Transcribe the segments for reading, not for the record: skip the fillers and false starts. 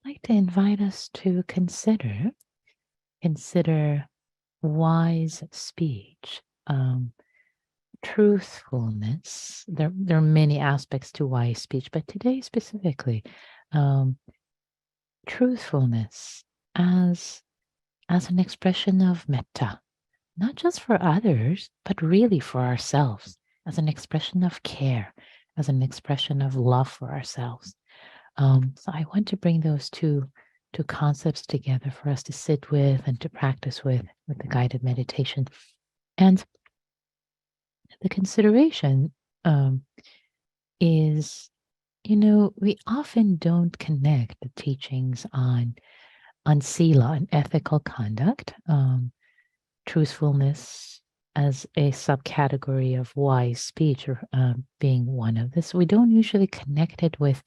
like to invite us to consider wise speech, truthfulness. There are many aspects to wise speech, but today specifically, um, truthfulness as an expression of metta, not just for others, but really for ourselves, as an expression of care, as an expression of love for ourselves. So I want to bring those two concepts together for us to sit with and to practice with the guided meditation. And the consideration is, we often don't connect the teachings on sila and ethical conduct, truthfulness as a subcategory of wise speech, or being one of this. We don't usually connect it with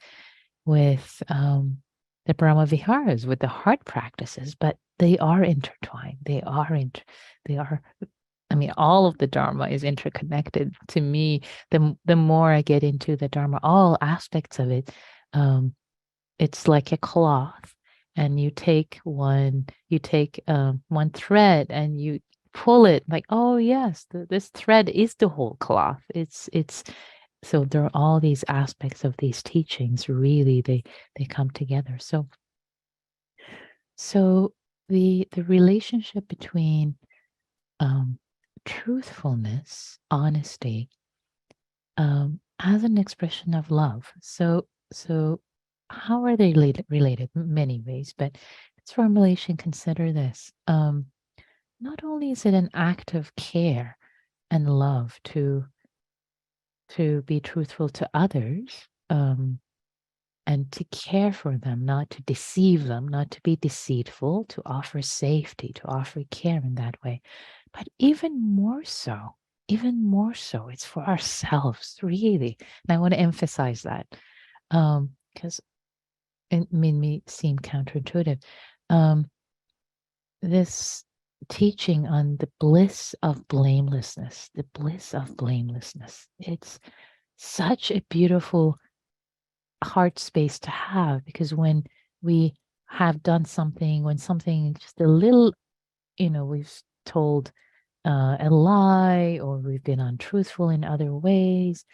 the Brahma Viharas, with the heart practices, but they are intertwined. They are. I mean, all of the Dharma is interconnected. To me, the more I get into the Dharma, all aspects of it, it's like a cloth, and you take one thread and you pull it, like, oh yes, this thread is the whole cloth. It's so there are all these aspects of these teachings. Really, they come together. So the relationship between truthfulness, honesty, as an expression of love. So how are they related? Many ways, but this formulation, consider this. Not only is it an act of care and love to be truthful to others, and to care for them, not to deceive them, not to be deceitful, to offer safety, to offer care in that way. But even more so, it's for ourselves, really. And I want to emphasize that, because it made me seem counterintuitive. This teaching on the bliss of blamelessness, it's such a beautiful heart space to have, because when we have done something, when something just a little, we've told a lie, or we've been untruthful in other ways,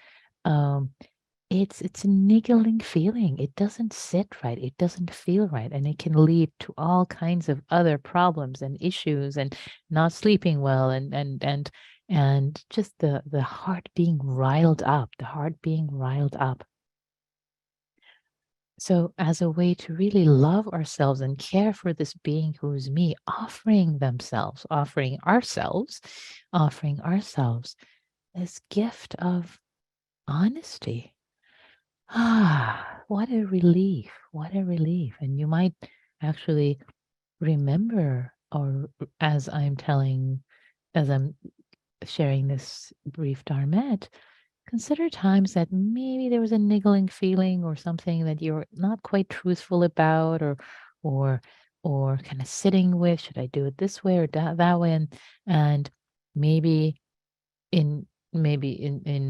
it's a niggling feeling. It doesn't sit right. It doesn't feel right, and it can lead to all kinds of other problems and issues, and not sleeping well, and just the heart being riled up. So, as a way to really love ourselves and care for this being who's me, offering ourselves this gift of honesty. What a relief. What a relief. And you might actually remember, or as I'm sharing this brief Dharmet, consider times that maybe there was a niggling feeling, or something that you're not quite truthful about, or kind of sitting with, should I do it this way or that way? And maybe in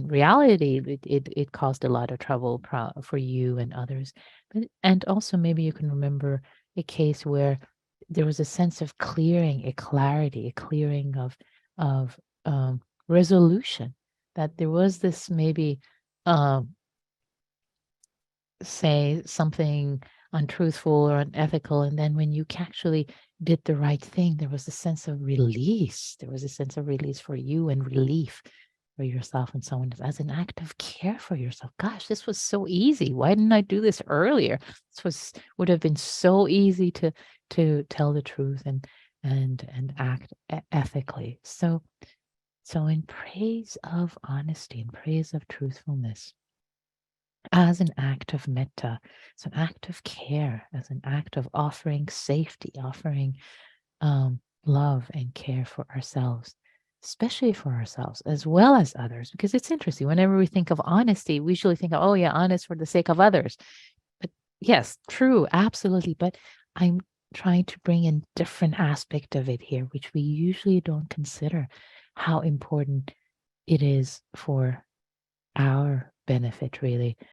reality, it caused a lot of trouble for you and others. And also, maybe you can remember a case where there was a sense of clearing, a clarity, a clearing of resolution, that there was this, maybe, say something untruthful or unethical, and then when you actually did the right thing, there was a sense of release. There was a sense of release for you, and relief for yourself and someone else, as an act of care for yourself. Gosh, this was so easy. Why didn't I do this earlier? Would have been so easy to tell the truth and act ethically. So in praise of honesty, in praise of truthfulness, as an act of metta, as an act of care, as an act of offering safety, offering love and care for ourselves, especially for ourselves as well as others. Because it's interesting, whenever we think of honesty, we usually think of, oh yeah, honest for the sake of others. But yes, true, absolutely. But I'm trying to bring in different aspect of it here, which we usually don't consider, how important it is for our benefit, really,